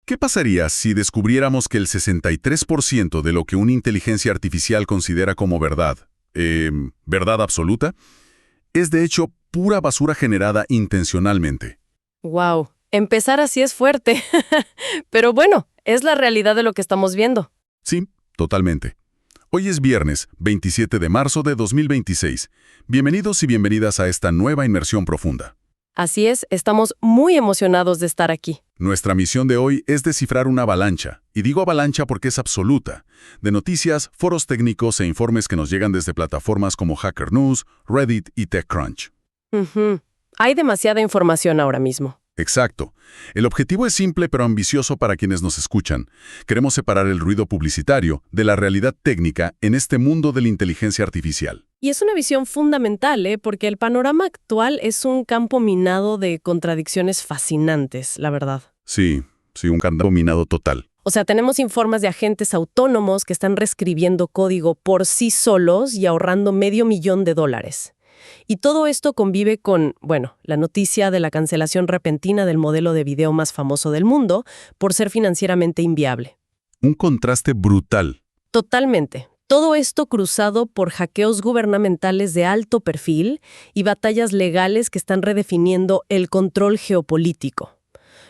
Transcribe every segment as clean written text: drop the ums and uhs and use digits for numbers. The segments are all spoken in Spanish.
¿Qué pasaría si descubriéramos que el 63% de lo que una inteligencia artificial considera como verdad, verdad absoluta, es de hecho pura basura generada intencionalmente? Wow, empezar así es fuerte. Pero bueno, es la realidad de lo que estamos viendo. Sí, totalmente. Hoy es viernes, 27 de marzo de 2026. Bienvenidos y bienvenidas a esta nueva inmersión profunda. Así es, estamos muy emocionados de estar aquí. Nuestra misión de hoy es descifrar una avalancha, y digo avalancha porque es absoluta, de noticias, foros técnicos e informes que nos llegan desde plataformas como Hacker News, Reddit y TechCrunch. Ujú. Hay demasiada información ahora mismo. Exacto. El objetivo es simple pero ambicioso para quienes nos escuchan. Queremos separar el ruido publicitario de la realidad técnica en este mundo de la inteligencia artificial. Y es una visión fundamental, porque el panorama actual es un campo minado de contradicciones fascinantes, la verdad. Sí, un campo minado total. O sea, tenemos informes de agentes autónomos que están reescribiendo código por sí solos y ahorrando $500,000. Y todo esto convive con, la noticia de la cancelación repentina del modelo de video más famoso del mundo por ser financieramente inviable. Un contraste brutal. Totalmente. Todo esto cruzado por hackeos gubernamentales de alto perfil y batallas legales que están redefiniendo el control geopolítico.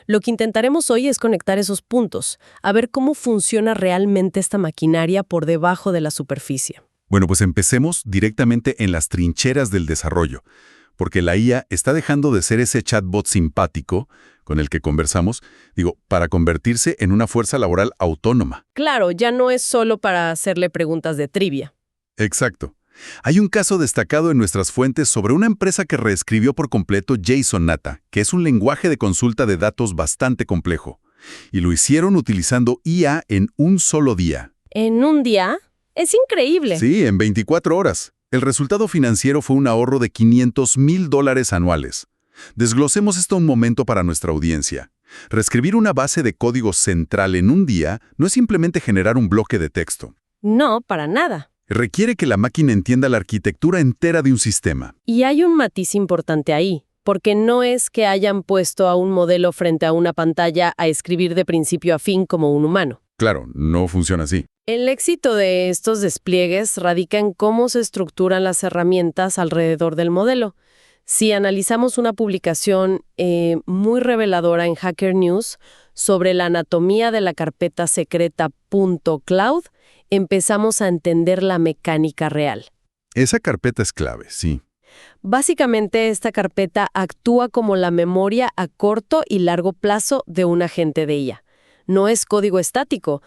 Lo que intentaremos hoy es conectar esos puntos, a ver cómo funciona realmente esta maquinaria por debajo de la superficie. Bueno, pues empecemos directamente en las trincheras del desarrollo, porque la IA está dejando de ser ese chatbot simpático con el que conversamos, para convertirse en una fuerza laboral autónoma. Claro, ya no es solo para hacerle preguntas de trivia. Exacto. Hay un caso destacado en nuestras fuentes sobre una empresa que reescribió por completo JSON-Nata, que es un lenguaje de consulta de datos bastante complejo. Y lo hicieron utilizando IA en un solo día. ¿En un día? Es increíble. Sí, en 24 horas. El resultado financiero fue un ahorro de $500,000 anuales. Desglosemos esto un momento para nuestra audiencia. Reescribir una base de código central en un día no es simplemente generar un bloque de texto. No, para nada. Requiere que la máquina entienda la arquitectura entera de un sistema. Y hay un matiz importante ahí, porque no es que hayan puesto a un modelo frente a una pantalla a escribir de principio a fin como un humano. Claro, no funciona así. El éxito de estos despliegues radica en cómo se estructuran las herramientas alrededor del modelo. Si analizamos una publicación muy reveladora en Hacker News sobre la anatomía de la carpeta secreta .cloud, empezamos a entender la mecánica real. Esa carpeta es clave, sí. Básicamente, esta carpeta actúa como la memoria a corto y largo plazo de un agente de IA. No es código estático.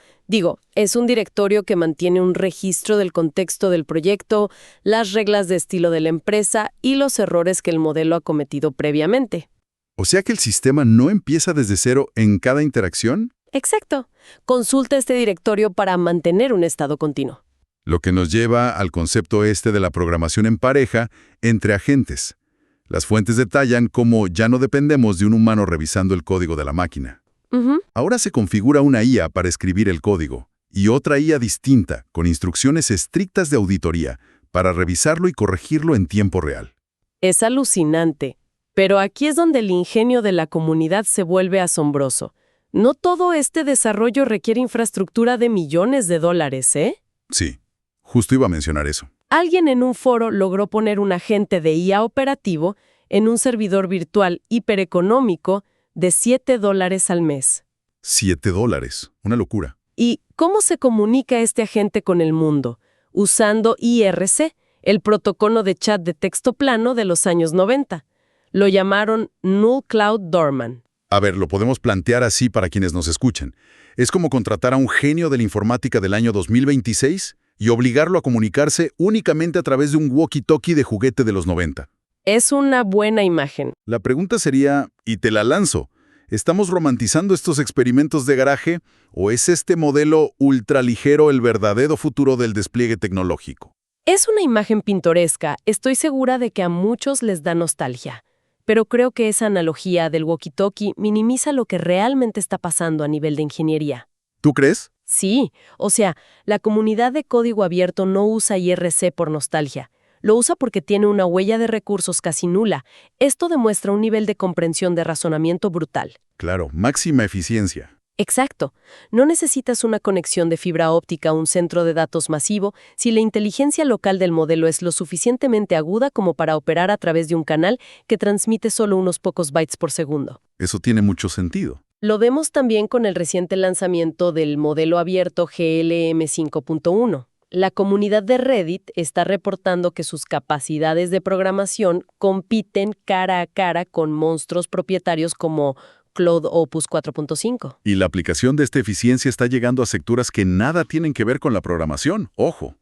Es un directorio que mantiene un registro del contexto del proyecto, las reglas de estilo de la empresa y los errores que el modelo ha cometido previamente. O sea que el sistema no empieza desde cero en cada interacción. Exacto. Consulta este directorio para mantener un estado continuo. Lo que nos lleva al concepto de la programación en pareja entre agentes. Las fuentes detallan cómo ya no dependemos de un humano revisando el código de la máquina. Ahora se configura una IA para escribir el código y otra IA distinta, con instrucciones estrictas de auditoría, para revisarlo y corregirlo en tiempo real. Es alucinante, pero aquí es donde el ingenio de la comunidad se vuelve asombroso. No todo este desarrollo requiere infraestructura de millones de dólares, ¿eh? Sí, justo iba a mencionar eso. Alguien en un foro logró poner un agente de IA operativo en un servidor virtual hipereconómico de $7 al mes. $7, una locura. ¿Y cómo se comunica este agente con el mundo? Usando IRC, el protocolo de chat de texto plano de los años 90. Lo llamaron Null Cloud Dorman. A ver, lo podemos plantear así para quienes nos escuchen. Es como contratar a un genio de la informática del año 2026 y obligarlo a comunicarse únicamente a través de un walkie-talkie de juguete de los 90. Es una buena imagen. La pregunta sería, y te la lanzo, ¿estamos romantizando estos experimentos de garaje o es este modelo ultraligero el verdadero futuro del despliegue tecnológico? Es una imagen pintoresca. Estoy segura de que a muchos les da nostalgia. Pero creo que esa analogía del walkie-talkie minimiza lo que realmente está pasando a nivel de ingeniería. ¿Tú crees? Sí, o sea, la comunidad de código abierto no usa IRC por nostalgia. Lo usa porque tiene una huella de recursos casi nula. Esto demuestra un nivel de comprensión de razonamiento brutal. Claro, máxima eficiencia. Exacto. No necesitas una conexión de fibra óptica a un centro de datos masivo si la inteligencia local del modelo es lo suficientemente aguda como para operar a través de un canal que transmite solo unos pocos bytes por segundo. Eso tiene mucho sentido. Lo vemos también con el reciente lanzamiento del modelo abierto GLM 5.1. La comunidad de Reddit está reportando que sus capacidades de programación compiten cara a cara con monstruos propietarios como Claude Opus 4.5. Y la aplicación de esta eficiencia está llegando a sectores que nada tienen que ver con la programación. Ojo.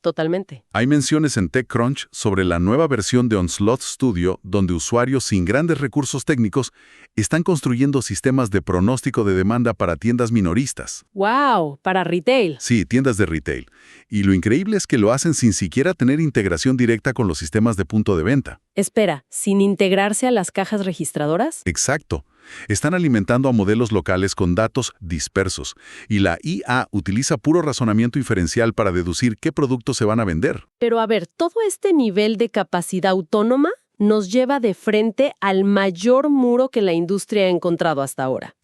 Totalmente. Hay menciones en TechCrunch sobre la nueva versión de Onslaught Studio, donde usuarios sin grandes recursos técnicos están construyendo sistemas de pronóstico de demanda para tiendas minoristas. ¡Wow! Para retail. Sí, tiendas de retail. Y lo increíble es que lo hacen sin siquiera tener integración directa con los sistemas de punto de venta. Espera, ¿sin integrarse a las cajas registradoras? Exacto. Están alimentando a modelos locales con datos dispersos, y la IA utiliza puro razonamiento inferencial para deducir qué productos se van a vender. Pero a ver, todo este nivel de capacidad autónoma nos lleva de frente al mayor muro que la industria ha encontrado hasta ahora.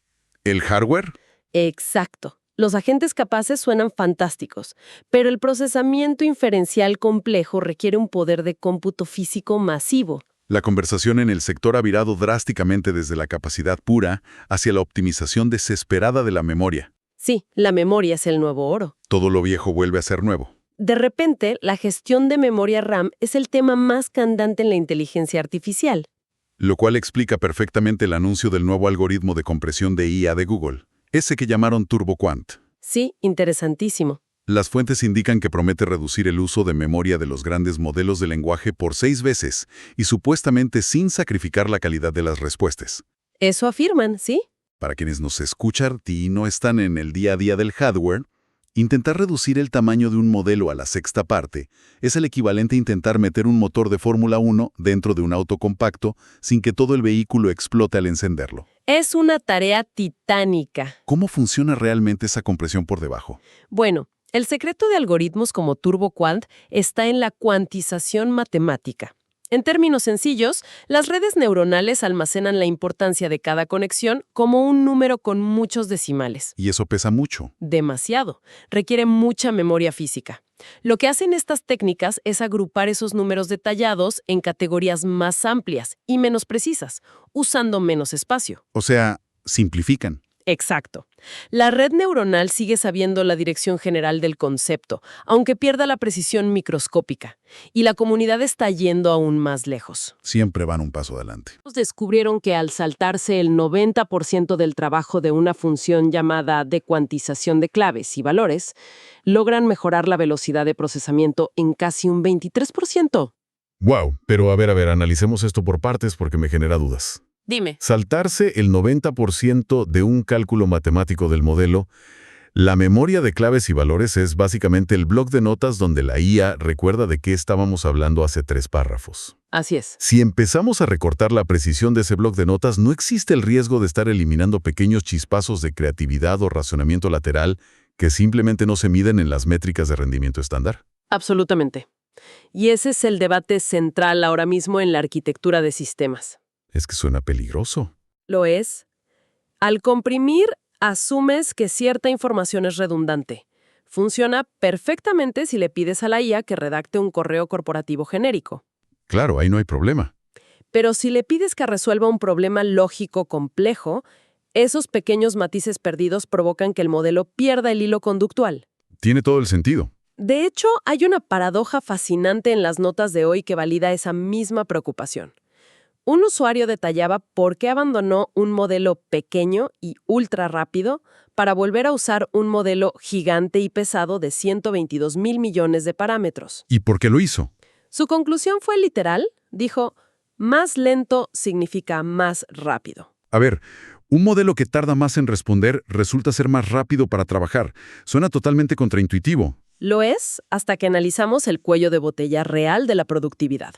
¿El hardware? Exacto. Los agentes capaces suenan fantásticos, pero el procesamiento inferencial complejo requiere un poder de cómputo físico masivo. La conversación en el sector ha virado drásticamente desde la capacidad pura hacia la optimización desesperada de la memoria. Sí, la memoria es el nuevo oro. Todo lo viejo vuelve a ser nuevo. De repente, la gestión de memoria RAM es el tema más candente en la inteligencia artificial. Lo cual explica perfectamente el anuncio del nuevo algoritmo de compresión de IA de Google, ese que llamaron TurboQuant. Sí, interesantísimo. Las fuentes indican que promete reducir el uso de memoria de los grandes modelos de lenguaje por 6 veces, y supuestamente sin sacrificar la calidad de las respuestas. Eso afirman, ¿sí? Para quienes nos escuchan y no están en el día a día del hardware, intentar reducir el tamaño de un modelo a la sexta parte es el equivalente a intentar meter un motor de Fórmula 1 dentro de un auto compacto sin que todo el vehículo explote al encenderlo. Es una tarea titánica. ¿Cómo funciona realmente esa compresión por debajo? Bueno, el secreto de algoritmos como TurboQuant está en la cuantización matemática. En términos sencillos, las redes neuronales almacenan la importancia de cada conexión como un número con muchos decimales. Y eso pesa mucho. Demasiado. Requiere mucha memoria física. Lo que hacen estas técnicas es agrupar esos números detallados en categorías más amplias y menos precisas, usando menos espacio. O sea, simplifican. Exacto. La red neuronal sigue sabiendo la dirección general del concepto, aunque pierda la precisión microscópica, y la comunidad está yendo aún más lejos. Siempre van un paso adelante. Descubrieron que al saltarse el 90% del trabajo de una función llamada de cuantización de claves y valores, logran mejorar la velocidad de procesamiento en casi un 23%. Wow, pero a ver, analicemos esto por partes porque me genera dudas. Dime. Saltarse el 90% de un cálculo matemático del modelo, la memoria de claves y valores es básicamente el bloc de notas donde la IA recuerda de qué estábamos hablando hace 3 párrafos. Así es. Si empezamos a recortar la precisión de ese bloc de notas, no existe el riesgo de estar eliminando pequeños chispazos de creatividad o razonamiento lateral que simplemente no se miden en las métricas de rendimiento estándar. Absolutamente. Y ese es el debate central ahora mismo en la arquitectura de sistemas. Es que suena peligroso. Lo es. Al comprimir, asumes que cierta información es redundante. Funciona perfectamente si le pides a la IA que redacte un correo corporativo genérico. Claro, ahí no hay problema. Pero si le pides que resuelva un problema lógico complejo, esos pequeños matices perdidos provocan que el modelo pierda el hilo conductual. Tiene todo el sentido. De hecho, hay una paradoja fascinante en las notas de hoy que valida esa misma preocupación. Un usuario detallaba por qué abandonó un modelo pequeño y ultra rápido para volver a usar un modelo gigante y pesado de 122,000 millones de parámetros. ¿Y por qué lo hizo? Su conclusión fue literal. Dijo, más lento significa más rápido. A ver, un modelo que tarda más en responder resulta ser más rápido para trabajar. Suena totalmente contraintuitivo. Lo es hasta que analizamos el cuello de botella real de la productividad.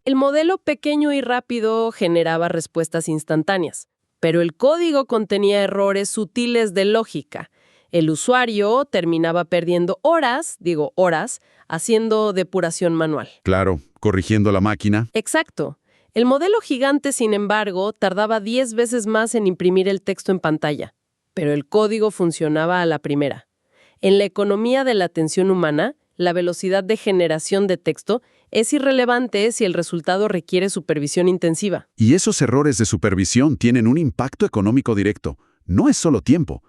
El modelo pequeño y rápido generaba respuestas instantáneas, pero el código contenía errores sutiles de lógica. El usuario terminaba perdiendo horas, haciendo depuración manual. Claro, corrigiendo la máquina. Exacto. El modelo gigante, sin embargo, tardaba 10 veces más en imprimir el texto en pantalla. pero el código funcionaba a la primera. En la economía de la atención humana, la velocidad de generación de texto es irrelevante si el resultado requiere supervisión intensiva. Y esos errores de supervisión tienen un impacto económico directo. No es solo tiempo.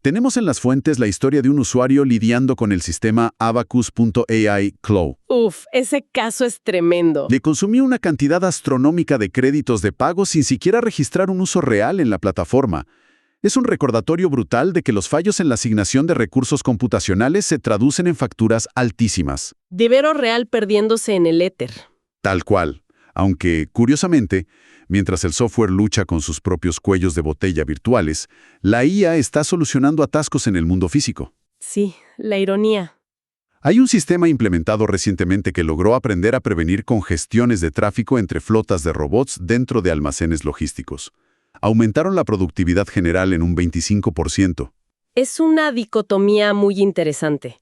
Tenemos en las fuentes la historia de un usuario lidiando con el sistema Abacus.ai Clow. Uf, ese caso es tremendo. Le consumió una cantidad astronómica de créditos de pago sin siquiera registrar un uso real en la plataforma. Es un recordatorio brutal de que los fallos en la asignación de recursos computacionales se traducen en facturas altísimas. Dinero real perdiéndose en el éter. Tal cual. Aunque, curiosamente, mientras el software lucha con sus propios cuellos de botella virtuales, la IA está solucionando atascos en el mundo físico. Sí, la ironía. Hay un sistema implementado recientemente que logró aprender a prevenir congestiones de tráfico entre flotas de robots dentro de almacenes logísticos. Aumentaron la productividad general en un 25%. Es una dicotomía muy interesante.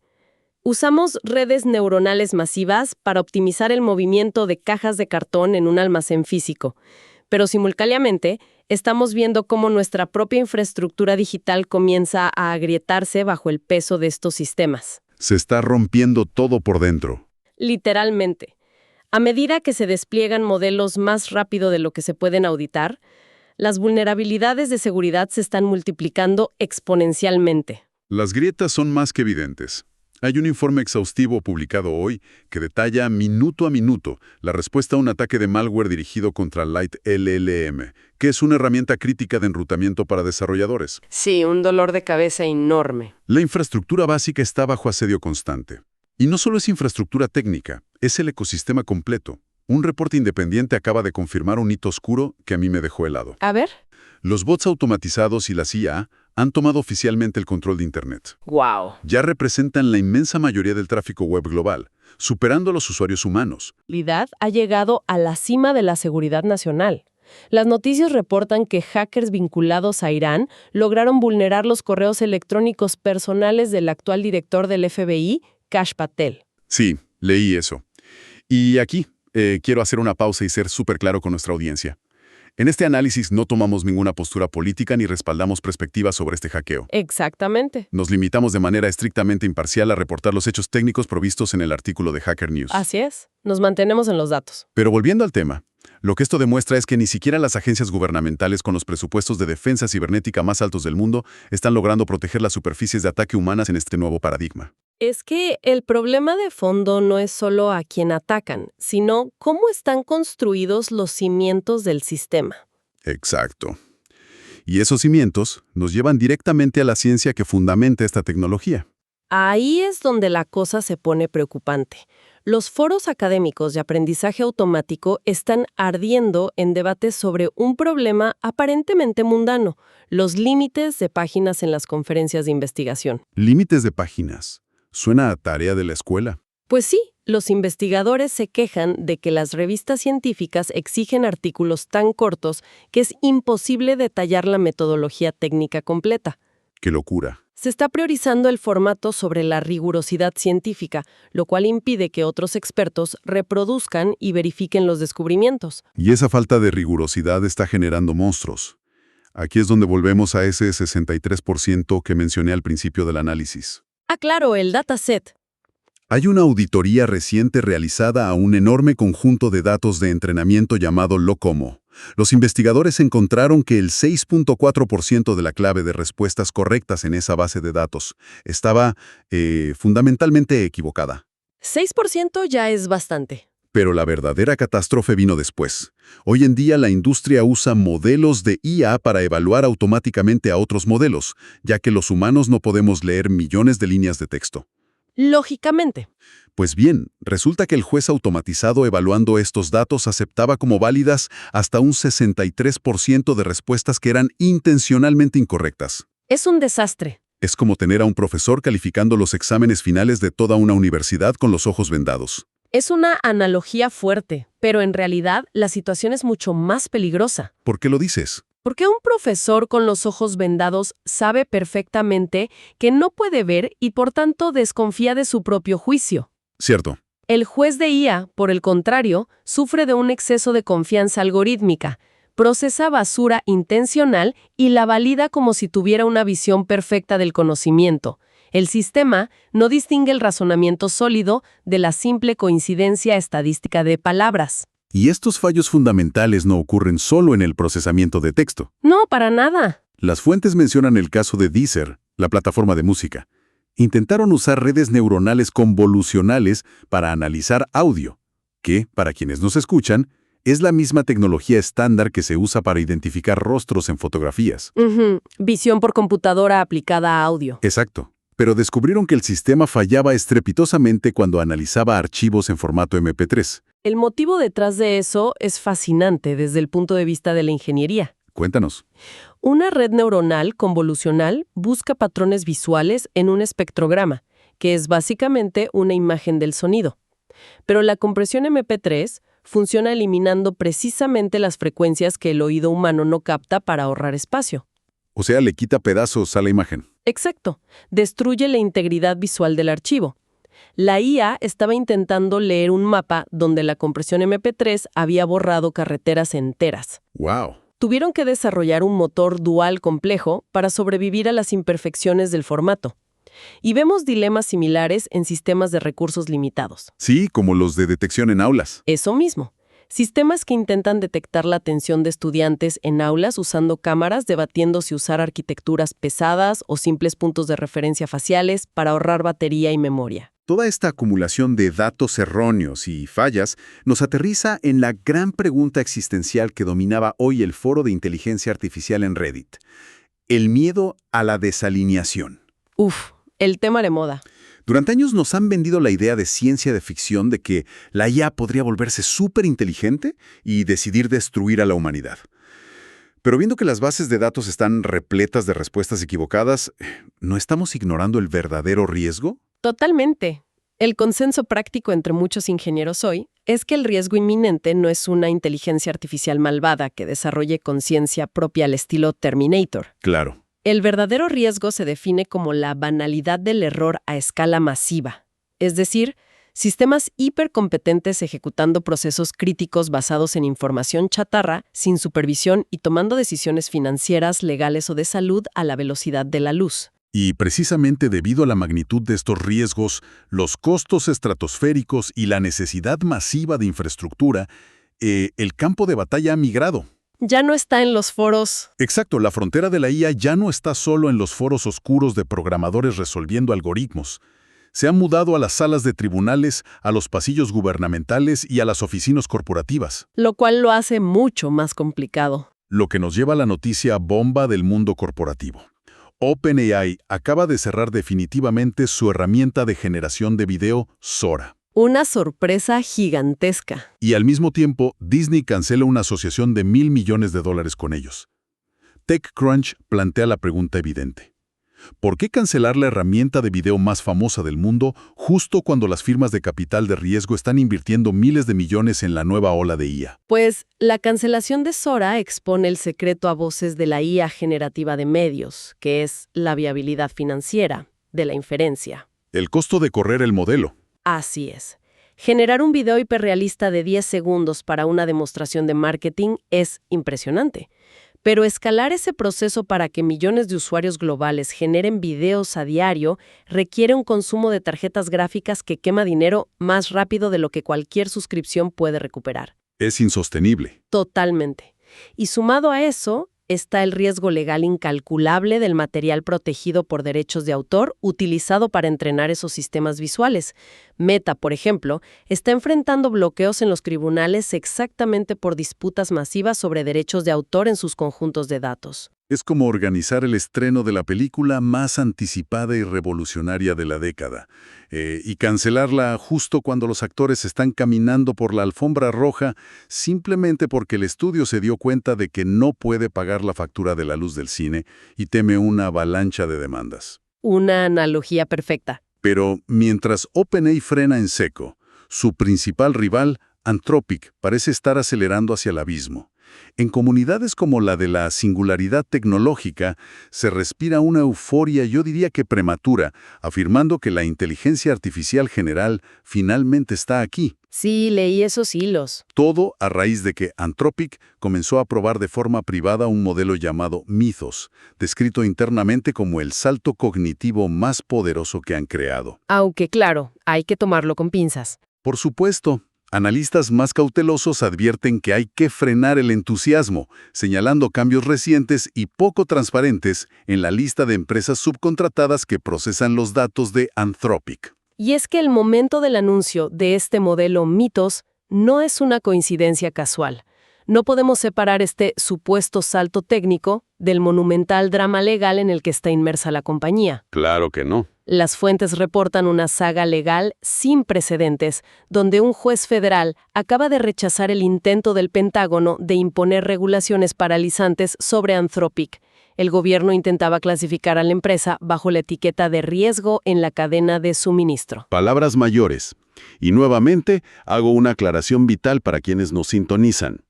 Usamos redes neuronales masivas para optimizar el movimiento de cajas de cartón en un almacén físico, pero simultáneamente estamos viendo cómo nuestra propia infraestructura digital comienza a agrietarse bajo el peso de estos sistemas. Se está rompiendo todo por dentro. Literalmente. A medida que se despliegan modelos más rápido de lo que se pueden auditar, las vulnerabilidades de seguridad se están multiplicando exponencialmente. Las grietas son más que evidentes. Hay un informe exhaustivo publicado hoy que detalla minuto a minuto la respuesta a un ataque de malware dirigido contra Light LLM, que es una herramienta crítica de enrutamiento para desarrolladores. Sí, un dolor de cabeza enorme. La infraestructura básica está bajo asedio constante. Y no solo es infraestructura técnica, es el ecosistema completo. Un reporte independiente acaba de confirmar un hito oscuro que a mí me dejó helado. A ver. Los bots automatizados y las IA han tomado oficialmente el control de Internet. ¡Wow! Ya representan la inmensa mayoría del tráfico web global, superando a los usuarios humanos. La realidad ha llegado a la cima de la seguridad nacional. Las noticias reportan que hackers vinculados a Irán lograron vulnerar los correos electrónicos personales del actual director del FBI, Kash Patel. Sí, leí eso. Y aquí quiero hacer una pausa y ser súper claro con nuestra audiencia. En este análisis no tomamos ninguna postura política ni respaldamos perspectivas sobre este hackeo. Exactamente. Nos limitamos de manera estrictamente imparcial a reportar los hechos técnicos provistos en el artículo de Hacker News. Así es. Nos mantenemos en los datos. Pero volviendo al tema, lo que esto demuestra es que ni siquiera las agencias gubernamentales con los presupuestos de defensa cibernética más altos del mundo están logrando proteger las superficies de ataque humanas en este nuevo paradigma. Es que el problema de fondo no es solo a quien atacan, sino cómo están construidos los cimientos del sistema. Exacto. Y esos cimientos nos llevan directamente a la ciencia que fundamenta esta tecnología. Ahí es donde la cosa se pone preocupante. Los foros académicos de aprendizaje automático están ardiendo en debates sobre un problema aparentemente mundano, los límites de páginas en las conferencias de investigación. Límites de páginas. Suena a tarea de la escuela. Pues sí, los investigadores se quejan de que las revistas científicas exigen artículos tan cortos que es imposible detallar la metodología técnica completa. ¡Qué locura! Se está priorizando el formato sobre la rigurosidad científica, lo cual impide que otros expertos reproduzcan y verifiquen los descubrimientos. Y esa falta de rigurosidad está generando monstruos. Aquí es donde volvemos a ese 63% que mencioné al principio del análisis. Ah, claro, el dataset. Hay una auditoría reciente realizada a un enorme conjunto de datos de entrenamiento llamado LOCOMO. Los investigadores encontraron que el 6.4% de la clave de respuestas correctas en esa base de datos estaba fundamentalmente equivocada. 6% ya es bastante. Pero la verdadera catástrofe vino después. Hoy en día la industria usa modelos de IA para evaluar automáticamente a otros modelos, ya que los humanos no podemos leer millones de líneas de texto. Lógicamente. Pues bien, resulta que el juez automatizado evaluando estos datos aceptaba como válidas hasta un 63% de respuestas que eran intencionalmente incorrectas. Es un desastre. Es como tener a un profesor calificando los exámenes finales de toda una universidad con los ojos vendados. Es una analogía fuerte, pero en realidad la situación es mucho más peligrosa. ¿Por qué lo dices? Porque un profesor con los ojos vendados sabe perfectamente que no puede ver y por tanto desconfía de su propio juicio. Cierto. El juez de IA, por el contrario, sufre de un exceso de confianza algorítmica. procesa basura intencional y la valida como si tuviera una visión perfecta del conocimiento. El sistema no distingue el razonamiento sólido de la simple coincidencia estadística de palabras. Y estos fallos fundamentales no ocurren solo en el procesamiento de texto. No, para nada. Las fuentes mencionan el caso de Deezer, la plataforma de música. Intentaron usar redes neuronales convolucionales para analizar audio, que, para quienes nos escuchan, es la misma tecnología estándar que se usa para identificar rostros en fotografías. Visión por computadora aplicada a audio. Exacto. Pero descubrieron que el sistema fallaba estrepitosamente cuando analizaba archivos en formato MP3. El motivo detrás de eso es fascinante desde el punto de vista de la ingeniería. Cuéntanos. Una red neuronal convolucional busca patrones visuales en un espectrograma, que es básicamente una imagen del sonido. Pero la compresión MP3 funciona eliminando precisamente las frecuencias que el oído humano no capta para ahorrar espacio. O sea, le quita pedazos a la imagen. Exacto. Destruye la integridad visual del archivo. La IA estaba intentando leer un mapa donde la compresión MP3 había borrado carreteras enteras. ¡Wow! Tuvieron que desarrollar un motor dual complejo para sobrevivir a las imperfecciones del formato. Y vemos dilemas similares en sistemas de recursos limitados. Sí, como los de detección en aulas. Eso mismo. Sistemas que intentan detectar la atención de estudiantes en aulas usando cámaras debatiendo si usar arquitecturas pesadas o simples puntos de referencia faciales para ahorrar batería y memoria. Toda esta acumulación de datos erróneos y fallas nos aterriza en la gran pregunta existencial que dominaba hoy el foro de inteligencia artificial en Reddit: el miedo a la desalineación. El tema de moda. Durante años nos han vendido la idea de ciencia de ficción de que la IA podría volverse súper inteligente y decidir destruir a la humanidad. Pero viendo que las bases de datos están repletas de respuestas equivocadas, ¿no estamos ignorando el verdadero riesgo? Totalmente. El consenso práctico entre muchos ingenieros hoy es que el riesgo inminente no es una inteligencia artificial malvada que desarrolle conciencia propia al estilo Terminator. Claro. El verdadero riesgo se define como la banalidad del error a escala masiva, es decir, sistemas hipercompetentes ejecutando procesos críticos basados en información chatarra, sin supervisión y tomando decisiones financieras, legales o de salud a la velocidad de la luz. Y precisamente debido a la magnitud de estos riesgos, los costos estratosféricos y la necesidad masiva de infraestructura, el campo de batalla ha migrado. Ya no está en los foros. Exacto, la frontera de la IA ya no está solo en los foros oscuros de programadores resolviendo algoritmos. Se ha mudado a las salas de tribunales, a los pasillos gubernamentales y a las oficinas corporativas. Lo cual lo hace mucho más complicado. Lo que nos lleva a la noticia bomba del mundo corporativo. OpenAI acaba de cerrar definitivamente su herramienta de generación de video, Sora. Una sorpresa gigantesca. Y al mismo tiempo, Disney cancela una asociación de $1.000 millones con ellos. TechCrunch plantea la pregunta evidente: ¿por qué cancelar la herramienta de video más famosa del mundo justo cuando las firmas de capital de riesgo están invirtiendo miles de millones en la nueva ola de IA? Pues la cancelación de Sora expone el secreto a voces de la IA generativa de medios, que es la viabilidad financiera de la inferencia. El costo de correr el modelo. Así es. Generar un video hiperrealista de 10 segundos para una demostración de marketing es impresionante. Pero escalar ese proceso para que millones de usuarios globales generen videos a diario requiere un consumo de tarjetas gráficas que quema dinero más rápido de lo que cualquier suscripción puede recuperar. Es insostenible. Totalmente. Y sumado a eso, está el riesgo legal incalculable del material protegido por derechos de autor utilizado para entrenar esos sistemas visuales. Meta, por ejemplo, está enfrentando bloqueos en los tribunales exactamente por disputas masivas sobre derechos de autor en sus conjuntos de datos. Es como organizar el estreno de la película más anticipada y revolucionaria de la década, y cancelarla justo cuando los actores están caminando por la alfombra roja simplemente porque el estudio se dio cuenta de que no puede pagar la factura de la luz del cine y teme una avalancha de demandas. Una analogía perfecta. Pero mientras OpenAI frena en seco, su principal rival, Anthropic, parece estar acelerando hacia el abismo. En comunidades como la de la singularidad tecnológica, se respira una euforia, yo diría que prematura, afirmando que la inteligencia artificial general finalmente está aquí. Sí, leí esos hilos. Todo a raíz de que Anthropic comenzó a probar de forma privada un modelo llamado Mythos, descrito internamente como el salto cognitivo más poderoso que han creado. Aunque claro, hay que tomarlo con pinzas. Por supuesto, analistas más cautelosos advierten que hay que frenar el entusiasmo, señalando cambios recientes y poco transparentes en la lista de empresas subcontratadas que procesan los datos de Anthropic. Y es que el momento del anuncio de este modelo Mythos no es una coincidencia casual. No podemos separar este supuesto salto técnico del monumental drama legal en el que está inmersa la compañía. Claro que no. Las fuentes reportan una saga legal sin precedentes, donde un juez federal acaba de rechazar el intento del Pentágono de imponer regulaciones paralizantes sobre Anthropic. El gobierno intentaba clasificar a la empresa bajo la etiqueta de riesgo en la cadena de suministro. Palabras mayores. Y nuevamente hago una aclaración vital para quienes nos sintonizan.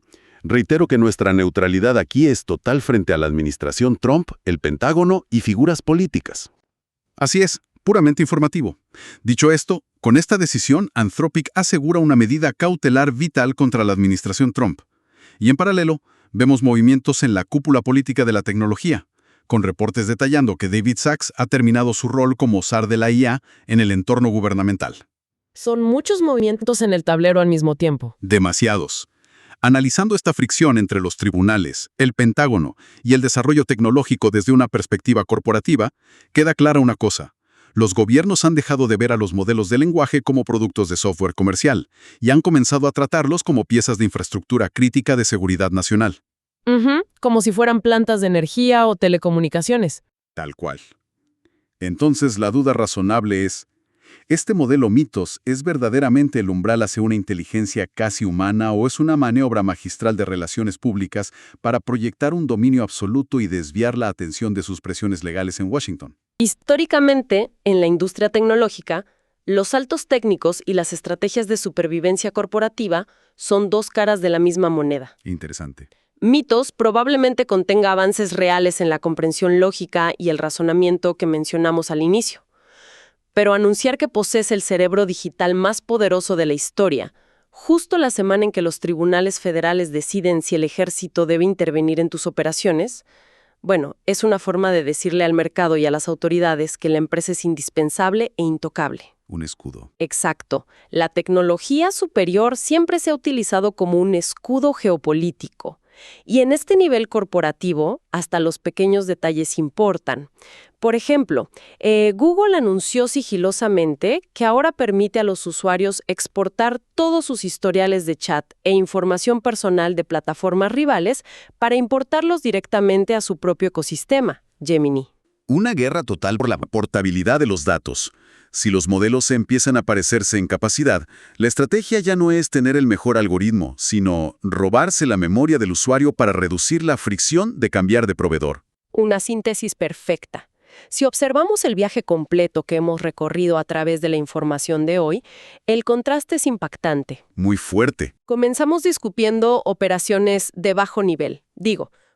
Reitero que nuestra neutralidad aquí es total frente a la administración Trump, el Pentágono y figuras políticas. Así es, puramente informativo. Dicho esto, con esta decisión, Anthropic asegura una medida cautelar vital contra la administración Trump. Y en paralelo, vemos movimientos en la cúpula política de la tecnología, con reportes detallando que David Sacks ha terminado su rol como zar de la IA en el entorno gubernamental. Son muchos movimientos en el tablero al mismo tiempo. Demasiados. Analizando esta fricción entre los tribunales, el Pentágono y el desarrollo tecnológico desde una perspectiva corporativa, queda clara una cosa. Los gobiernos han dejado de ver a los modelos de lenguaje como productos de software comercial y han comenzado a tratarlos como piezas de infraestructura crítica de seguridad nacional. Como si fueran plantas de energía o telecomunicaciones. Tal cual. Entonces la duda razonable es, ¿este modelo Mythos es verdaderamente el umbral hacia una inteligencia casi humana o es una maniobra magistral de relaciones públicas para proyectar un dominio absoluto y desviar la atención de sus presiones legales en Washington? Históricamente, en la industria tecnológica, los saltos técnicos y las estrategias de supervivencia corporativa son dos caras de la misma moneda. Interesante. Mythos probablemente contenga avances reales en la comprensión lógica y el razonamiento que mencionamos al inicio. Pero anunciar que posees el cerebro digital más poderoso de la historia, justo la semana en que los tribunales federales deciden si el ejército debe intervenir en tus operaciones, bueno, es una forma de decirle al mercado y a las autoridades que la empresa es indispensable e intocable. Un escudo. Exacto. La tecnología superior siempre se ha utilizado como un escudo geopolítico. Y en este nivel corporativo, hasta los pequeños detalles importan. Por ejemplo, Google anunció sigilosamente que ahora permite a los usuarios exportar todos sus historiales de chat e información personal de plataformas rivales para importarlos directamente a su propio ecosistema, Gemini. Una guerra total por la portabilidad de los datos. Si los modelos empiezan a parecerse en capacidad, la estrategia ya no es tener el mejor algoritmo, sino robarse la memoria del usuario para reducir la fricción de cambiar de proveedor. Una síntesis perfecta. Si observamos el viaje completo que hemos recorrido a través de la información de hoy, el contraste es impactante. Muy fuerte. Comenzamos discutiendo operaciones de bajo nivel,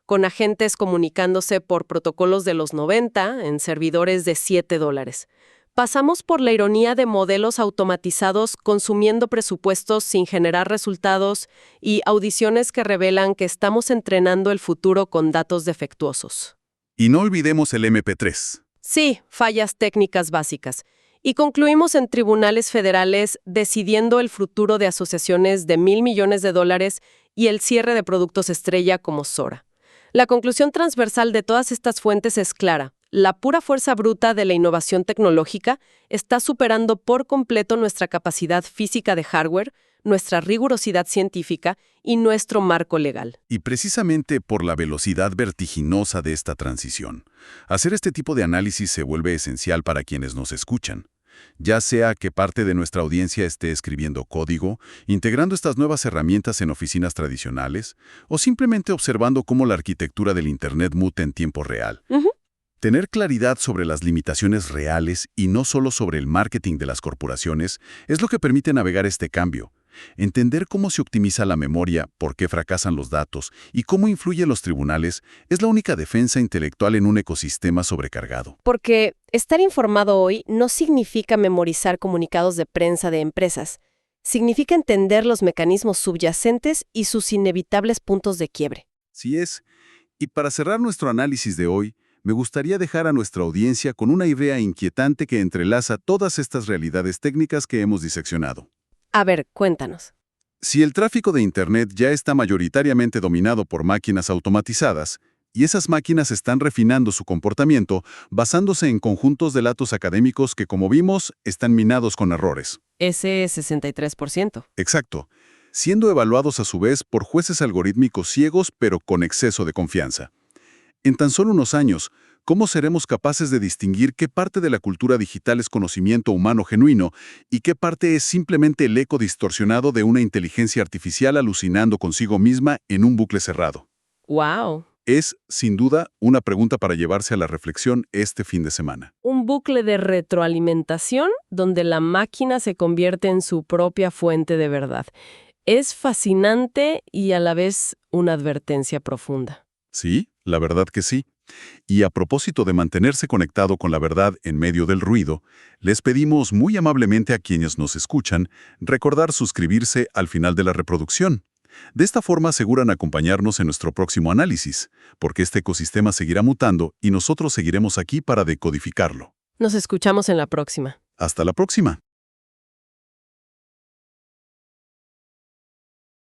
con agentes comunicándose por protocolos de los 90 en servidores de $7. Pasamos por la ironía de modelos automatizados consumiendo presupuestos sin generar resultados y audiciones que revelan que estamos entrenando el futuro con datos defectuosos. Y no olvidemos el MP3. Sí, fallas técnicas básicas. Y concluimos en tribunales federales decidiendo el futuro de asociaciones de $1,000 millones y el cierre de productos estrella como Sora. La conclusión transversal de todas estas fuentes es clara. La pura fuerza bruta de la innovación tecnológica está superando por completo nuestra capacidad física de hardware, nuestra rigurosidad científica y nuestro marco legal. Y precisamente por la velocidad vertiginosa de esta transición, hacer este tipo de análisis se vuelve esencial para quienes nos escuchan. Ya sea que parte de nuestra audiencia esté escribiendo código, integrando estas nuevas herramientas en oficinas tradicionales, o simplemente observando cómo la arquitectura del Internet muta en tiempo real. Tener claridad sobre las limitaciones reales y no solo sobre el marketing de las corporaciones es lo que permite navegar este cambio. Entender cómo se optimiza la memoria, por qué fracasan los datos y cómo influyen los tribunales es la única defensa intelectual en un ecosistema sobrecargado. Porque estar informado hoy no significa memorizar comunicados de prensa de empresas. Significa entender los mecanismos subyacentes y sus inevitables puntos de quiebre. Sí es. Y para cerrar nuestro análisis de hoy, me gustaría dejar a nuestra audiencia con una idea inquietante que entrelaza todas estas realidades técnicas que hemos diseccionado. A ver, cuéntanos. Si el tráfico de Internet ya está mayoritariamente dominado por máquinas automatizadas, y esas máquinas están refinando su comportamiento basándose en conjuntos de datos académicos que, como vimos, están minados con errores. Ese 63%. Exacto. Siendo evaluados a su vez por jueces algorítmicos ciegos pero con exceso de confianza. En tan solo unos años, ¿cómo seremos capaces de distinguir qué parte de la cultura digital es conocimiento humano genuino y qué parte es simplemente el eco distorsionado de una inteligencia artificial alucinando consigo misma en un bucle cerrado? ¡Wow! Es, sin duda, una pregunta para llevarse a la reflexión este fin de semana. Un bucle de retroalimentación donde la máquina se convierte en su propia fuente de verdad. Es fascinante y a la vez una advertencia profunda. Sí, la verdad que sí. Y a propósito de mantenerse conectado con la verdad en medio del ruido, les pedimos muy amablemente a quienes nos escuchan recordar suscribirse al final de la reproducción. De esta forma aseguran acompañarnos en nuestro próximo análisis, porque este ecosistema seguirá mutando y nosotros seguiremos aquí para decodificarlo. Nos escuchamos en la próxima. Hasta la próxima.